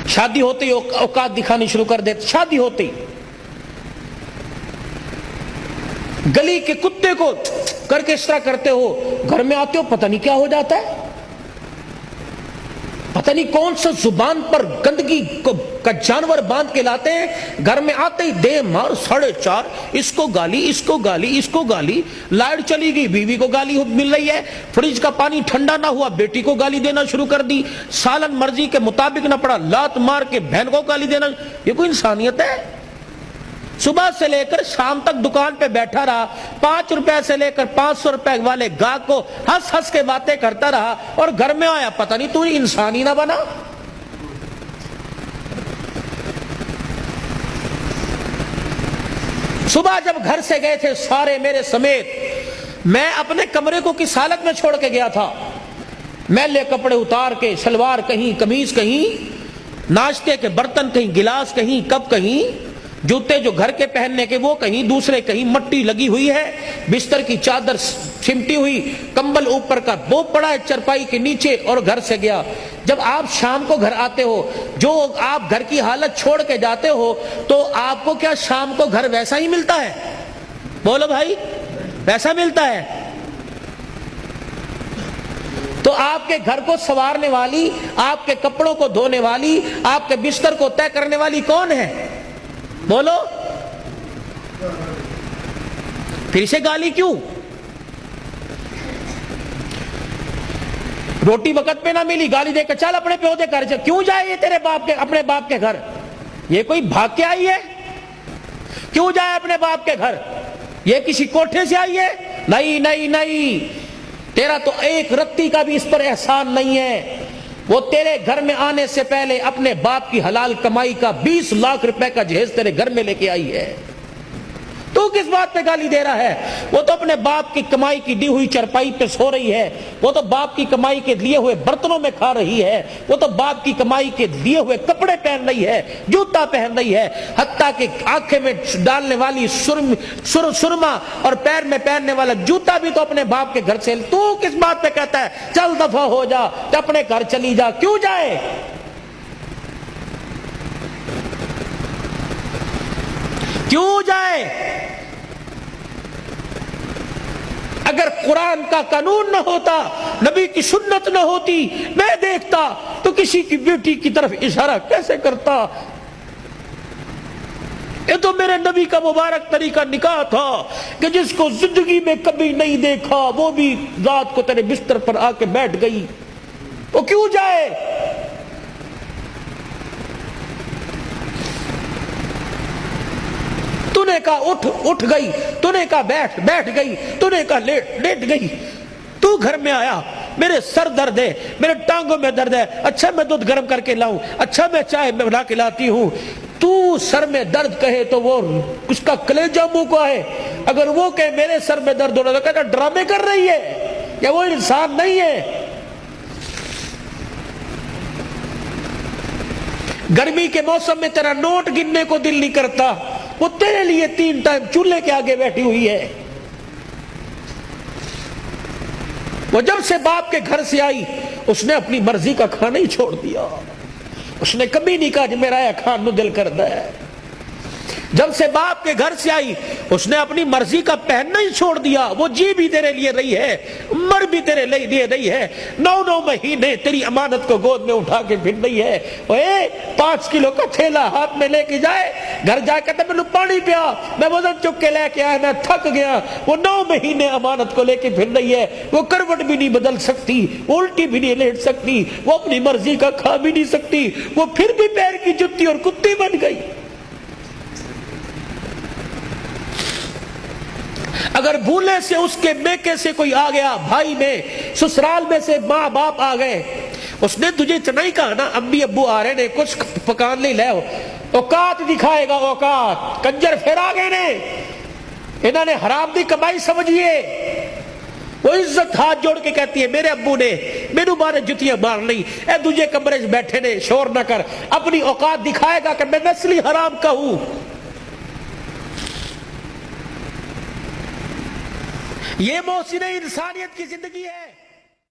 شادی ہوتے ہی اوقات دکھانی شروع کر دیتے، شادی ہوتے ہی گلی کے کتے کو کر کے اس طرح کرتے ہو، گھر میں آتے ہو پتہ نہیں کیا ہو جاتا ہے، پتہ نہیں کون سا زبان پر گندگی کا جانور باندھ کے لاتے ہیں، گھر میں آتے ہی دے مار 4:30، اس کو گالی اس کو گالی اس کو گالی، لائٹ چلی گئی بیوی کو گالی مل رہی ہے، فریج کا پانی ٹھنڈا نہ ہوا بیٹی کو گالی دینا شروع کر دی، سالن مرضی کے مطابق نہ پڑا لات مار کے بہن کو گالی دینا۔ یہ کوئی انسانیت ہے؟ صبح سے لے کر شام تک دکان پہ بیٹھا رہا، 5 روپے سے لے کر 500 روپے والے گاہک کو ہنس ہنس کے باتیں کرتا رہا، اور گھر میں آیا پتہ نہیں تو انسان ہی نہ بنا۔ صبح جب گھر سے گئے تھے سارے میرے سمیت، میں اپنے کمرے کو کس حالت میں چھوڑ کے گیا تھا، میلے کپڑے اتار کے، شلوار کہیں، قمیض کہیں، ناشتے کے برتن کہیں، گلاس کہیں، کپ کہیں، جوتے جو گھر کے پہننے کے وہ کہیں، دوسرے کہیں، مٹی لگی ہوئی ہے، بستر کی چادر سمٹی ہوئی، کمبل اوپر کا بو پڑا ہے چرپائی کے نیچے، اور گھر سے گیا۔ جب آپ شام کو گھر آتے ہو، جو آپ گھر کی حالت چھوڑ کے جاتے ہو، تو آپ کو کیا شام کو گھر ویسا ہی ملتا ہے؟ بولو بھائی، ویسا ملتا ہے؟ تو آپ کے گھر کو سنوارنے والی، آپ کے کپڑوں کو دھونے والی، آپ کے بستر کو طے کرنے والی کون ہے؟ بولو، پھر سے گالی کیوں؟ روٹی وقت پہ نہ ملی، گالی دے کر چل اپنے پیو دے گھر چل۔ کیوں جائے یہ تیرے باپ کے، اپنے باپ کے گھر؟ یہ کوئی بھاگ کے آئی ہے؟ کیوں جائے اپنے باپ کے گھر؟ یہ کسی کوٹھے سے آئی ہے؟ نہیں نہیں نہیں، تیرا تو ایک رتی کا بھی اس پر احسان نہیں ہے۔ وہ تیرے گھر میں آنے سے پہلے اپنے باپ کی حلال کمائی کا 20 لاکھ روپے کا جہیز تیرے گھر میں لے کے آئی ہے، تو کس بات پہ گالی دے رہا ہے؟ وہ تو اپنے باپ کی کمائی کی دی ہوئی چرپائی پہ سو رہی ہے، وہ تو باپ کی کمائی کے لیے ہوئے برتنوں میں کھا رہی ہے، وہ تو باپ کی کمائی کے لیے ہوئے کپڑے پہن رہی ہے، جوتا پہن رہی ہے، حتیٰ کہ آنکھیں میں ڈالنے والی سرما اور پیر میں پہننے والا جوتا بھی تو اپنے باپ کے گھر سے۔ تو کس بات پہ کہتا ہے چل دفع ہو جا، اپنے گھر چلی جا؟ کیوں جائے؟ کیوں جائے؟ اگر قرآن کا قانون نہ ہوتا، نبی کی سنت نہ ہوتی، میں دیکھتا تو کسی کی بیٹی کی طرف اشارہ کیسے کرتا؟ یہ تو میرے نبی کا مبارک طریقہ نکاح تھا کہ جس کو زندگی میں کبھی نہیں دیکھا وہ بھی رات کو تیرے بستر پر آ کے بیٹھ گئی، وہ کیوں جائے؟ تو نے کہا اٹھ گئی، تو نے کہا بیٹھ گئی، تو نے کہا لیٹ گئی۔ تو گھر میں آیا، میرے سر درد ہے، میرے ٹانگوں میں درد ہے، اچھا میں دودھ گرم کر کے لاؤں، اچھا میں چائے بنا کے لاتی ہوں۔ تو سر میں درد کہے تو وہ اس کا کلیجہ منہ کو ہے، اگر وہ کہے میرے سر میں درد ہو رہا تو کہتا ڈرامے کر رہی ہے، یا وہ انسان نہیں ہے؟ گرمی کے موسم میں تیرا نوٹ گننے کو دل نہیں کرتا، وہ تیرے لیے 3 ٹائم چولہے کے آگے بیٹھی ہوئی ہے۔ وہ جب سے باپ کے گھر سے آئی اس نے اپنی مرضی کا کھانا ہی چھوڑ دیا، اس نے کبھی نہیں کہا کہ میرا یہ کھان نو دل کرتا ہے۔ جب سے باپ کے گھر سے آئی اس نے اپنی مرضی کا پہننا ہی چھوڑ دیا، وہ جی بھی تیرے لیے رہی ہے، مر بھی تیرے لیے رہی ہے، 9 مہینے تیری امانت کو گود میں اٹھا کے پھر رہی ہے۔ 5 کلو کا تھیلا ہاتھ میں لے کے جائے، گھر جا کے میں پانی پیا، میں وزن چک کے لے کے آیا، میں تھک گیا۔ وہ 9 مہینے امانت کو لے کے پھر رہی ہے، وہ کروٹ بھی نہیں بدل سکتی، وہ الٹی بھی نہیں لیٹ سکتی، وہ اپنی مرضی کا کھا بھی نہیں سکتی، وہ پھر بھی پیر کی جتی اور کتی بن گئی۔ اگر بھولے سے اس کے میکے سے کوئی آ گیا، بھائی میں، سسرال میں سے ماں باپ آ گئے، اس نے تجھے اتنا ہی کہا نا امی ابو آ رہے نے کچھ پکان نہیں لے، اوقات دکھائے گا، اوقات۔ کنجر پھر آ گئے نے، انہوں نے حرام دی کمائی سمجھیے۔ وہ عزت ہاتھ جوڑ کے کہتی ہے میرے ابو نے میرے بارے جتیاں مار لی، اے دجھے کمرے سے بیٹھے نے، شور نہ کر، اپنی اوقات دکھائے گا کہ میں نسلی حرام کا ہوں۔ یہ محسن انسانیت کی زندگی ہے۔